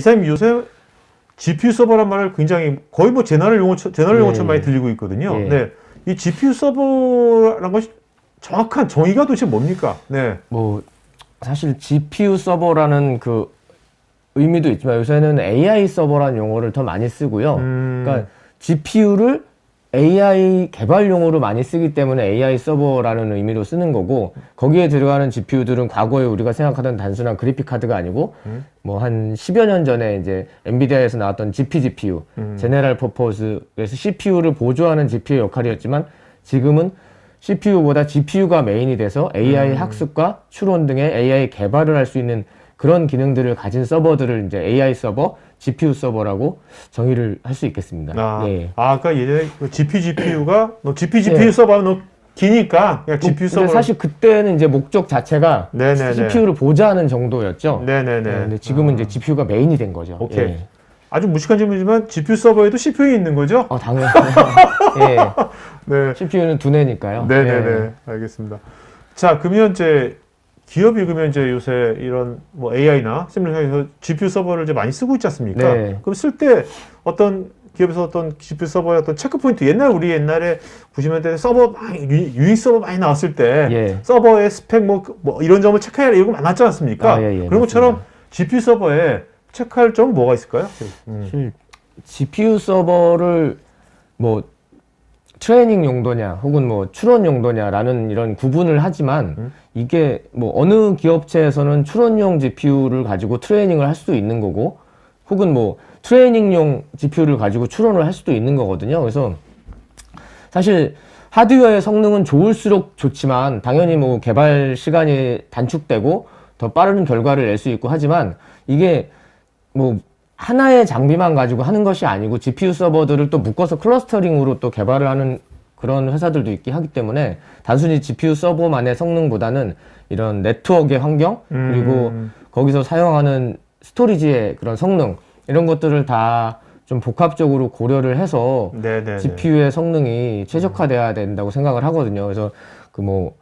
이사님 요새 GPU 서버란 말을 굉장히 거의 뭐 제너럴 용어처럼 많이 들리고 있거든요. 예. 네. 이 GPU 서버라는 것이 정확한 정의가 도대체 뭡니까? 네. 뭐 사실 GPU 서버라는 그 의미도 있지만 요새는 AI 서버라는 용어를 더 많이 쓰고요. 그러니까 GPU를 AI 개발용으로 많이 쓰기 때문에 AI 서버라는 의미로 쓰는 거고, 거기에 들어가는 GPU들은 과거에 우리가 생각하던 단순한 그래픽 카드가 아니고 뭐 한 10여 년 전에 이제 엔비디아에서 나왔던 GPGPU, 제네럴 퍼포즈에서 CPU를 보조하는 GPU 역할이었지만, 지금은 CPU보다 GPU가 메인이 돼서 AI 학습과 추론 등의 AI 개발을 할 수 있는 그런 기능들을 가진 서버들을 이제 AI 서버, GPU 서버라고 정의를 할 수 있겠습니다. 그러니까 예전에 GPGPU가 GPGPU 서버는 기니까 그냥 GPU 서버. 사실 그때는 이제 목적 자체가 네네네. CPU를 보좌하는 정도였죠. 네네네. 근데 지금은 이제 GPU가 메인이 된 거죠. 오케이. 예. 아주 무식한 질문이지만 GPU 서버에도 CPU가 있는 거죠? 당연히. 예. 네. CPU는 두뇌니까요. 네네네. 예. 알겠습니다. 자, 그러면 이제 기업이 그러면 이제 요새 이런 뭐 AI나 시뮬레이션에서 GPU 서버를 이제 많이 쓰고 있지 않습니까? 네. 그럼 쓸 때 어떤 기업에서 어떤 GPU 서버의 어떤 체크 포인트, 우리 옛날에 90년대 서버 유닉스 서버 많이 나왔을 때 예. 서버의 스펙 뭐 이런 점을 체크해라 이런 거 많았지 않습니까? 그런 것처럼 GPU 서버에 체크할 점은 뭐가 있을까요? 사실 GPU 서버를 뭐 트레이닝 용도냐 혹은 뭐 추론 용도냐라는 이런 구분을 하지만 이게 뭐 어느 기업체에서는 추론용 GPU를 가지고 트레이닝을 할 수도 있는 거고, 혹은 뭐 트레이닝용 GPU를 가지고 추론을 할 수도 있는 거거든요. 그래서 사실 하드웨어의 성능은 좋을수록 좋지만 당연히 뭐 개발 시간이 단축되고 더 빠른 결과를 낼 수 있고 하지만, 이게 뭐 하나의 장비만 가지고 하는 것이 아니고 GPU 서버들을 또 묶어서 클러스터링으로 또 개발을 하는 그런 회사들도 있기 하기 때문에, 단순히 GPU 서버만의 성능보다는 이런 네트워크의 환경, 그리고 거기서 사용하는 스토리지의 그런 성능, 이런 것들을 다 좀 복합적으로 고려를 해서 네네네. GPU의 성능이 최적화돼야 된다고 생각을 하거든요. 그래서 그 뭐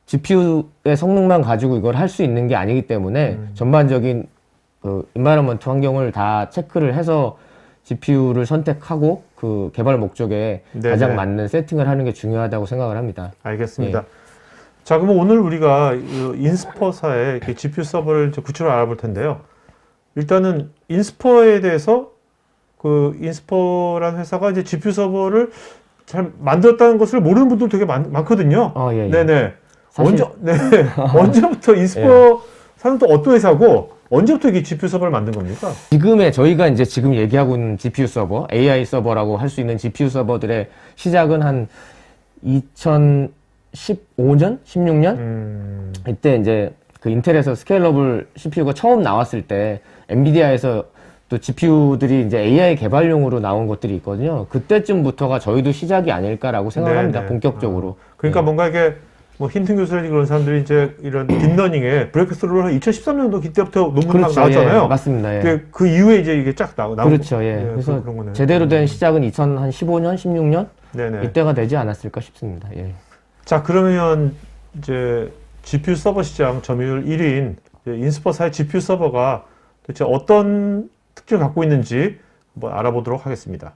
GPU의 성능만 가지고 이걸 할 수 있는 게 아니기 때문에 전반적인 그 인바이러먼트 환경을 다 체크를 해서 GPU를 선택하고 그 개발 목적에 네네. 가장 맞는 세팅을 하는 게 중요하다고 생각을 합니다. 알겠습니다. 예. 자, 그러면 오늘 우리가 인스퍼사의 GPU 서버를 이제 구체적으로 알아볼 텐데요. 일단은 인스퍼에 대해서 그 인스퍼라는 회사가 이제 GPU 서버를 잘 만들었다는 것을 모르는 분들 되게 많거든요. 예. 네네. 사실... 언제부터 인스퍼사는 또 어떤 회사고 언제부터 이게 GPU 서버를 만든 겁니까? 저희가 이제 지금 얘기하고 있는 GPU 서버, AI 서버라고 할 수 있는 GPU 서버들의 시작은 한 2015년, 16년? 이때 이제 그 인텔에서 스케일러블 CPU가 처음 나왔을 때 엔비디아에서 또 GPU들이 이제 AI 개발용으로 나온 것들이 있거든요. 그때쯤부터가 저희도 시작이 아닐까라고 생각을 합니다. 본격적으로. 그러니까 뭔가 이게 뭐 힌튼 교수라든지 그런 사람들이 이제 이런 딥러닝에 브레이크스루를 한 2013년도 그때부터 논문이 막 나왔잖아요. 예, 맞습니다. 예. 그 이후에 이제 이게 쫙 나오고. 그렇죠. 예. 그래서 제대로 된 시작은 2015년, 16년? 네네. 이때가 되지 않았을까 싶습니다. 예. 자, 그러면 이제 GPU 서버 시장 점유율 1위인 인스퍼사의 GPU 서버가 도대체 어떤 특징을 갖고 있는지 한번 알아보도록 하겠습니다.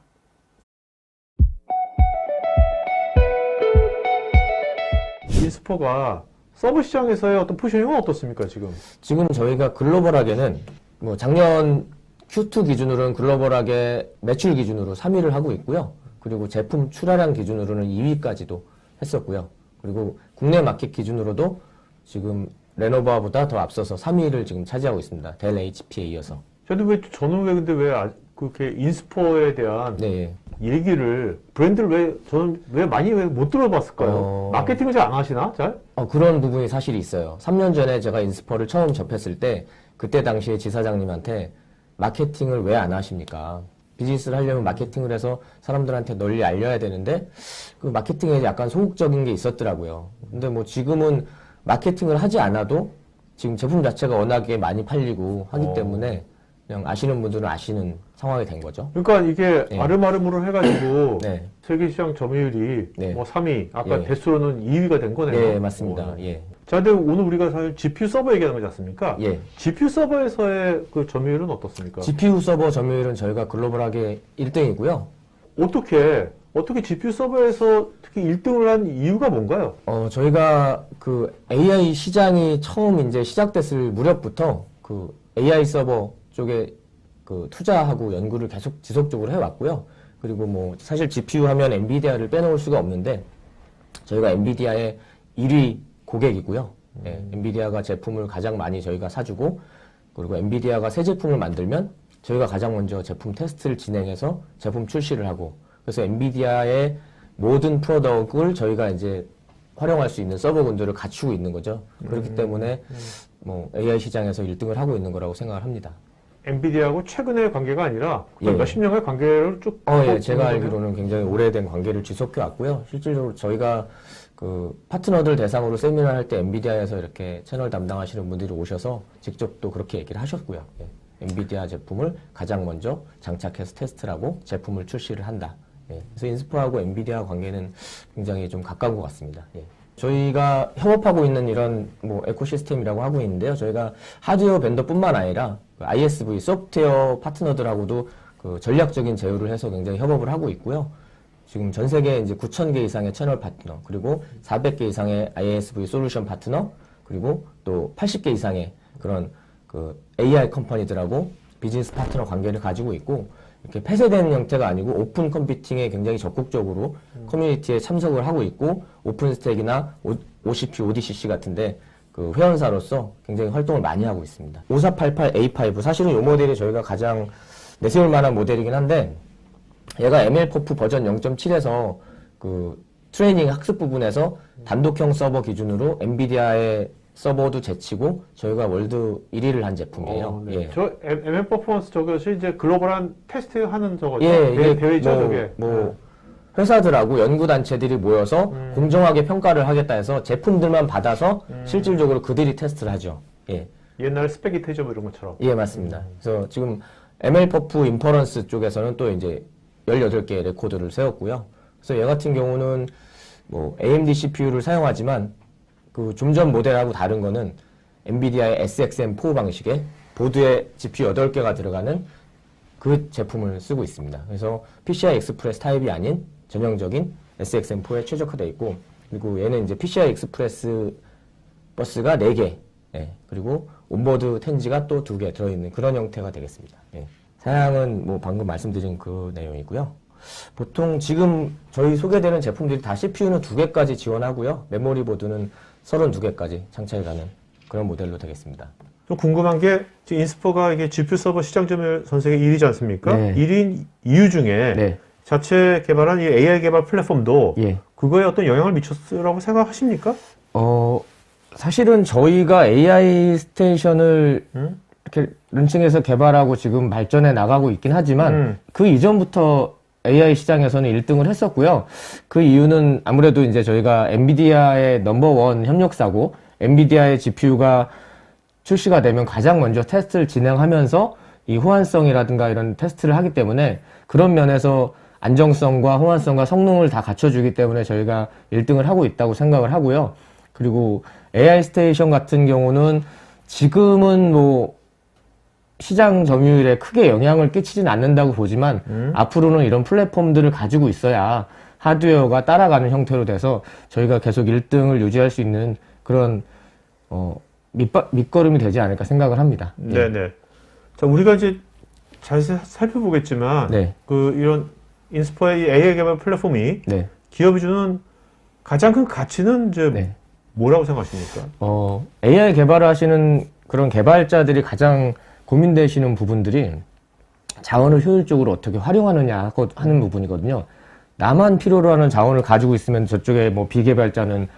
인스퍼가 서버 시장에서의 어떤 포지셔닝은 어떻습니까, 지금? 지금 저희가 글로벌하게는 뭐 작년 Q2 기준으로는 글로벌하게 매출 기준으로 3위를 하고 있고요. 그리고 제품 출하량 기준으로는 2위까지도 했었고요. 그리고 국내 마켓 기준으로도 지금 레노버보다 더 앞서서 3위를 지금 차지하고 있습니다. 델 HP에 이어서. 저는 왜 그렇게 인스퍼에 대한 네. 얘기를, 브랜드를 저는 많이 못 들어봤을까요? 마케팅을 잘 안 하시나? 잘? 그런 부분이 사실이 있어요. 3년 전에 제가 인스퍼를 처음 접했을 때, 그때 당시에 지사장님한테 마케팅을 왜 안 하십니까? 비즈니스를 하려면 마케팅을 해서 사람들한테 널리 알려야 되는데, 그 마케팅에 약간 소극적인 게 있었더라고요. 근데 뭐 지금은 마케팅을 하지 않아도 지금 제품 자체가 워낙에 많이 팔리고 하기 때문에 그냥 아시는 분들은 아시는 상황이 된 거죠. 그러니까 이게 아름아름으로 해가지고 세계 시장 점유율이 네. 뭐 3위, 아까 예. 대수로는 2위가 된 거네요. 네, 맞습니다. 예. 자, 근데 오늘 우리가 사실 GPU 서버 얘기하는 거지 않습니까? 예. GPU 서버에서의 그 점유율은 어떻습니까? GPU 서버 점유율은 저희가 글로벌하게 1등이고요. 어떻게 GPU 서버에서 특히 1등을 한 이유가 뭔가요? 저희가 그 AI 시장이 처음 이제 시작됐을 무렵부터 그 AI 서버 쪽에 그 투자하고 연구를 계속 지속적으로 해왔고요. 그리고 뭐 사실 GPU 하면 엔비디아를 빼놓을 수가 없는데 저희가 엔비디아의 1위 고객이고요. 예, 엔비디아가 제품을 가장 많이 저희가 사주고 그리고 엔비디아가 새 제품을 만들면 저희가 가장 먼저 제품 테스트를 진행해서 제품 출시를 하고 그래서 엔비디아의 모든 프로덕트를 저희가 이제 활용할 수 있는 서버군들을 갖추고 있는 거죠. 그렇기 때문에 뭐 AI 시장에서 1등을 하고 있는 거라고 생각을 합니다. 엔비디아하고 최근의 관계가 아니라 예. 몇십 년의 관계를 쭉 예, 제가 알기로는 굉장히 오래된 관계를 지속해 왔고요. 실질적으로 저희가 그 파트너들 대상으로 세미나 할 때 엔비디아에서 이렇게 채널 담당하시는 분들이 오셔서 직접 또 그렇게 얘기를 하셨고요. 예. 엔비디아 제품을 가장 먼저 장착해서 테스트를 하고 제품을 출시를 한다. 예. 그래서 인스포하고 엔비디아 관계는 굉장히 좀 가까운 것 같습니다. 예. 저희가 협업하고 있는 이런 뭐 에코시스템이라고 하고 있는데요. 저희가 하드웨어 벤더뿐만 아니라 그 ISV 소프트웨어 파트너들하고도 그 전략적인 제휴를 해서 굉장히 협업을 하고 있고요. 지금 전 세계 이제 9,000개 이상의 채널 파트너, 그리고 400개 이상의 ISV 솔루션 파트너, 그리고 또 80개 이상의 그런 그 AI 컴퍼니들하고 비즈니스 파트너 관계를 가지고 있고, 이렇게 폐쇄된 형태가 아니고 오픈 컴퓨팅에 굉장히 적극적으로 커뮤니티에 참석을 하고 있고, 오픈 스택이나 OCP, ODCC 같은데 그 회원사로서 굉장히 활동을 많이 하고 있습니다. 5488A5, 사실은 이 모델이 저희가 가장 내세울 만한 모델이긴 한데, 얘가 MLPerf 버전 0.7에서 그 트레이닝 학습 부분에서 단독형 서버 기준으로 엔비디아의 서버도 제치고 저희가 월드 1위를 한 제품이에요. 네. 예. 저 ML 퍼포먼스 저것이 이제 글로벌한 테스트 하는 저거죠. 예, 이게 대회죠, 뭐, 저게. 뭐 회사들하고 연구단체들이 모여서 공정하게 평가를 하겠다 해서 제품들만 받아서 실질적으로 그들이 테스트를 하죠. 예. 옛날 스펙이테이저 뭐 이런 것처럼. 예, 맞습니다. 그래서 지금 MLPerf 인퍼런스 쪽에서는 또 이제 18개의 레코드를 세웠고요. 그래서 얘 같은 경우는 뭐 AMD CPU를 사용하지만 그 좀 전 모델하고 다른 거는 엔비디아의 SXM4 방식의 보드에 GPU 8개가 들어가는 그 제품을 쓰고 있습니다. 그래서 PCI 익스프레스 타입이 아닌 전형적인 SXM4에 최적화되어 있고, 그리고 얘는 이제 PCI 익스프레스 버스가 4개, 예, 그리고 온보드 텐지가 또 2개 들어있는 그런 형태가 되겠습니다. 예. 사양은 뭐 방금 말씀드린 그 내용이고요. 보통 지금 저희 소개되는 제품들이 다 CPU는 2개까지 지원하고요. 메모리 보드는 32개까지 장착이 가는 그런 모델로 되겠습니다. 좀 궁금한 게 지금 인스포가 이게 GPU 서버 시장 점유율 전 세계 1위지 않습니까? 네. 1위인 이유 중에 네. 자체 개발한 이 AI 개발 플랫폼도 예. 그거에 어떤 영향을 미쳤으라고 생각하십니까? 사실은 저희가 AI 스테이션을 이렇게 런칭해서 개발하고 지금 발전해 나가고 있긴 하지만 그 이전부터 AI 시장에서는 1등을 했었고요. 그 이유는 아무래도 이제 저희가 엔비디아의 넘버원 협력사고 엔비디아의 GPU가 출시가 되면 가장 먼저 테스트를 진행하면서 이 호환성이라든가 이런 테스트를 하기 때문에 그런 면에서 안정성과 호환성과 성능을 다 갖춰주기 때문에 저희가 1등을 하고 있다고 생각을 하고요. 그리고 AI 스테이션 같은 경우는 지금은 뭐 시장 점유율에 크게 영향을 끼치진 않는다고 보지만 앞으로는 이런 플랫폼들을 가지고 있어야 하드웨어가 따라가는 형태로 돼서 저희가 계속 1등을 유지할 수 있는 그런 밑거름이 되지 않을까 생각을 합니다. 네네. 자, 우리가 이제 잘 살펴보겠지만 네. 그 이런 인스포의 AI 개발 플랫폼이 네. 기업이 주는 가장 큰 가치는 이제 네. 뭐라고 생각하십니까? AI 개발을 하시는 그런 개발자들이 가장 고민되시는 부분들이 자원을 효율적으로 어떻게 활용하느냐 하는 부분이거든요. 나만 필요로 하는 자원을 가지고 있으면 저쪽에 뭐 비개발자는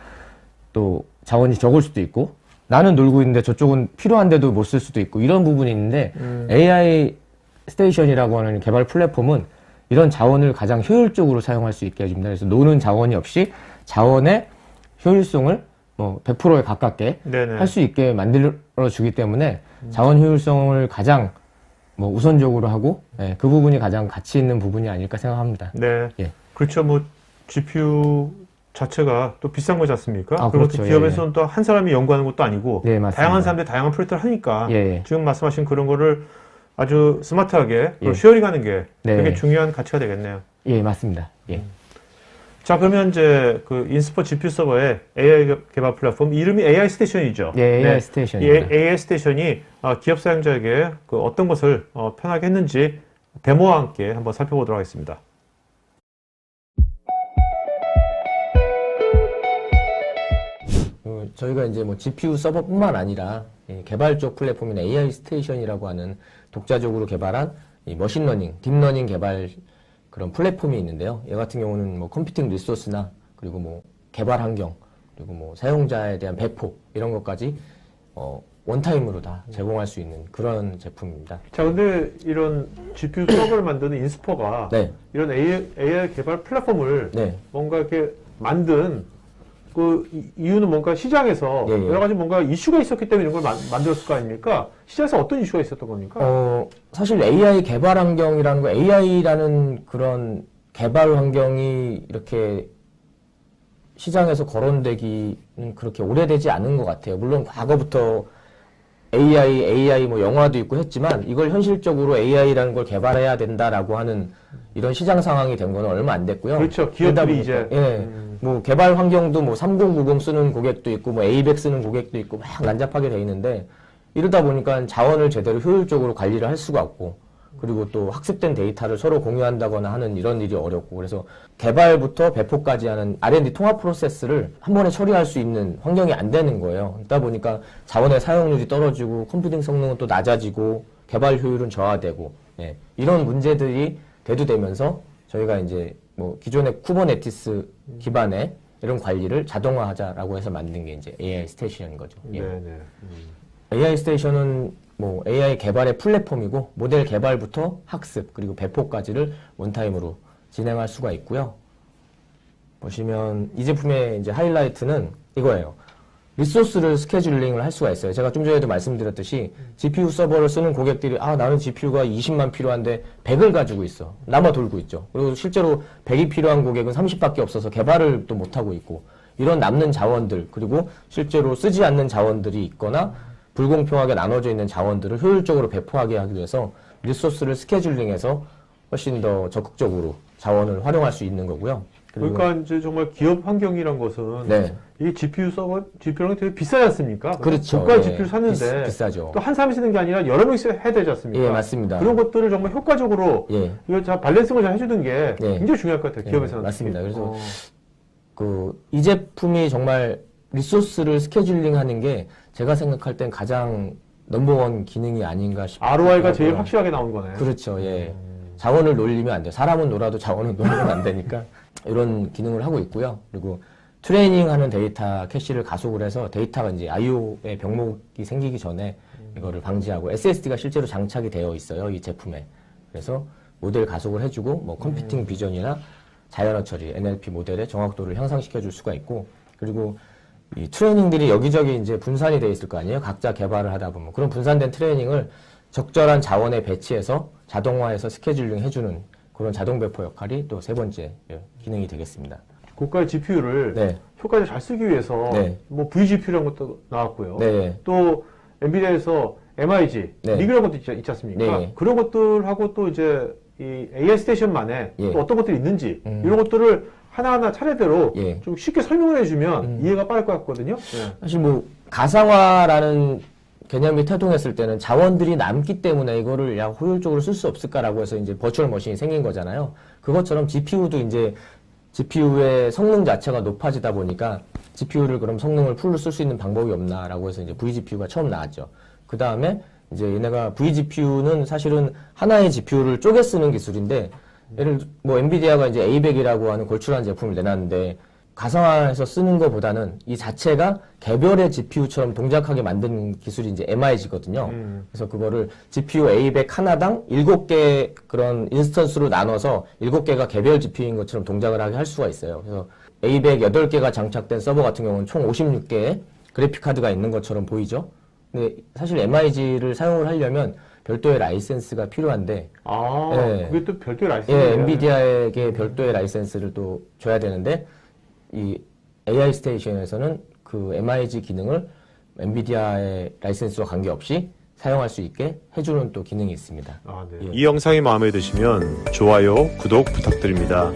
또 자원이 적을 수도 있고 나는 놀고 있는데 저쪽은 필요한데도 못 쓸 수도 있고 이런 부분이 있는데 AI 스테이션이라고 하는 개발 플랫폼은 이런 자원을 가장 효율적으로 사용할 수 있게 해줍니다. 그래서 노는 자원이 없이 자원의 효율성을 뭐 100%에 가깝게 할 수 있게 만들어주기 때문에 자원 효율성을 가장 뭐 우선적으로 하고 그 부분이 가장 가치 있는 부분이 아닐까 생각합니다. 네. 예. 그렇죠. 뭐 GPU 자체가 또 비싼 거지 않습니까? 아, 그리고 그렇죠. 또 기업에서는 또 한 사람이 연구하는 것도 아니고 네, 맞습니다. 다양한 사람들이 다양한 프로젝트를 하니까 예. 지금 말씀하신 그런 거를 아주 스마트하게 예. 쉐어링하는 게 네. 되게 중요한 가치가 되겠네요. 예, 맞습니다. 예. 자, 그러면 이제 그 인스포 GPU 서버의 AI 개발 플랫폼 이름이 AI 스테이션이죠. 예, AI 이 스테이션입니다. AI 스테이션이 기업 사용자에게 그 어떤 것을 편하게 했는지 데모와 함께 한번 살펴보도록 하겠습니다. 저희가 이제 뭐 GPU 서버뿐만 아니라 개발 쪽 플랫폼인 AI 스테이션이라고 하는 독자적으로 개발한 이 머신러닝, 딥러닝 개발 그런 플랫폼이 있는데요. 얘 같은 경우는 뭐 컴퓨팅 리소스나 그리고 뭐 개발 환경 그리고 뭐 사용자에 대한 배포 이런 것까지 원타임으로 다 제공할 수 있는 그런 제품입니다. 자, 근데 이런 GPU 서버를 만드는 인스포가 네. 이런 AI 개발 플랫폼을 네. 뭔가 이렇게 만든 그 이유는 뭔가 시장에서 예, 예. 여러 가지 뭔가 이슈가 있었기 때문에 이런 걸 만들었을 거 아닙니까? 시장에서 어떤 이슈가 있었던 겁니까? 사실 AI 개발 환경이라는 거, AI라는 그런 개발 환경이 이렇게 시장에서 거론되기는 그렇게 오래되지 않은 것 같아요. 물론 과거부터 AI 뭐 영화도 있고 했지만 이걸 현실적으로 AI라는 걸 개발해야 된다라고 하는 이런 시장 상황이 된 거는 얼마 안 됐고요. 그렇죠. 그러다 기업들이 보니까, 이제 예, 뭐 개발 환경도 뭐 3090 쓰는 고객도 있고 뭐 A100 쓰는 고객도 있고 막 난잡하게 돼 있는데 이러다 보니까 자원을 제대로 효율적으로 관리를 할 수가 없고 그리고 또 학습된 데이터를 서로 공유한다거나 하는 이런 일이 어렵고 그래서 개발부터 배포까지 하는 R&D 통합 프로세스를 한 번에 처리할 수 있는 환경이 안 되는 거예요. 그러다 보니까 자원의 사용률이 떨어지고 컴퓨팅 성능은 또 낮아지고 개발 효율은 저하되고 예, 이런 문제들이 대두되면서 저희가 이제 뭐 기존의 쿠버네티스 기반의 이런 관리를 자동화하자라고 해서 만든 게 이제 AI 스테이션인 거죠. 예. 네네. AI 스테이션은 뭐 AI 개발의 플랫폼이고 모델 개발부터 학습 그리고 배포까지를 원타임으로 진행할 수가 있고요. 보시면 이 제품의 이제 하이라이트는 이거예요. 리소스를 스케줄링을 할 수가 있어요. 제가 좀 전에도 말씀드렸듯이 GPU 서버를 쓰는 고객들이 나는 GPU가 20만 필요한데 100을 가지고 있어. 남아 돌고 있죠. 그리고 실제로 100이 필요한 고객은 30밖에 없어서 개발을 또 못하고 있고 이런 남는 자원들 그리고 실제로 쓰지 않는 자원들이 있거나 불공평하게 나눠져 있는 자원들을 효율적으로 배포하게 하기 위해서 리소스를 스케줄링해서 훨씬 더 적극적으로 자원을 활용할 수 있는 거고요. 그러니까 이제 정말 기업 환경이란 것은 네. 이 GPU 서버, GPU랑 되게 비싸지 않습니까? 그렇죠. 고가 예. GPU 샀는데 비싸죠. 또 한 사람이 쓰는 게 아니라 여러 명이 해야 되지 않습니까? 예, 맞습니다. 그런 것들을 정말 효과적으로 예. 이거 잘 밸런싱을 잘 해주는 게 예. 굉장히 중요할 것 같아요. 기업에서는. 맞습니다. 특히. 그래서 이 제품이 정말 리소스를 스케줄링 하는 게 제가 생각할 땐 가장 넘버원 기능이 아닌가 싶어요. ROI가 제일 확실하게 나온 거네. 그렇죠. 예. 자원을 놀리면 안 돼요. 사람은 놀아도 자원은 놀리면 안 되니까 이런 기능을 하고 있고요. 그리고 트레이닝하는 데이터 캐시를 가속을 해서 데이터가 이제 I/O의 병목이 생기기 전에 이거를 방지하고 SSD가 실제로 장착이 되어 있어요. 이 제품에. 그래서 모델 가속을 해주고 뭐 컴퓨팅 비전이나 자연어 처리, NLP 모델의 정확도를 향상시켜 줄 수가 있고 그리고 이 트레이닝들이 여기저기 이제 분산이 되어 있을 거 아니에요. 각자 개발을 하다 보면 그런 분산된 트레이닝을 적절한 자원에 배치해서 자동화해서 스케줄링 해주는 그런 자동 배포 역할이 또 세 번째 기능이 되겠습니다. 고가의 GPU를 네. 효과를 잘 쓰기 위해서 네. 뭐 VGPU라는 것도 나왔고요. 네. 또 엔비디아에서 MIG, 네. 리그라는 것도 있지 않습니까? 네. 그런 것들하고 또 이제 이 AI 스테이션만의 예. 또 어떤 것들이 있는지 이런 것들을 하나하나 차례대로 예. 좀 쉽게 설명을 해주면 이해가 빠를 것 같거든요. 네. 사실 뭐 가상화라는 개념이 태동했을 때는 자원들이 남기 때문에 이거를 야 효율적으로 쓸 수 없을까라고 해서 이제 버추얼 머신이 생긴 거잖아요. 그것처럼 GPU도 이제 GPU의 성능 자체가 높아지다 보니까 GPU를 그럼 성능을 풀로 쓸 수 있는 방법이 없나라고 해서 이제 VGPU가 처음 나왔죠. 그 다음에 이제 얘네가 VGPU는 사실은 하나의 GPU를 쪼개 쓰는 기술인데 예를 뭐 엔비디아가 이제 A100이라고 하는 걸출한 제품을 내놨는데 가상화해서 쓰는 것보다는 이 자체가 개별의 GPU처럼 동작하게 만든 기술이 이제 MIG거든요. 그래서 그거를 GPU A100 하나당 7개 그런 인스턴스로 나눠서 7개가 개별 GPU인 것처럼 동작을 하게 할 수가 있어요. 그래서 A100 8개가 장착된 서버 같은 경우는 총 56개의 그래픽카드가 있는 것처럼 보이죠. 근데 사실 MIG를 사용을 하려면 별도의 라이센스가 필요한데 예. 그게 또 별도의 라이센스. 예, 엔비디아에게 별도의 라이센스를 또 줘야 되는데 이 AI 스테이션에서는 그 MIG 기능을 엔비디아의 라이센스와 관계없이 사용할 수 있게 해주는 또 기능이 있습니다. 아, 네. 예. 이 영상이 마음에 드시면 좋아요, 구독 부탁드립니다.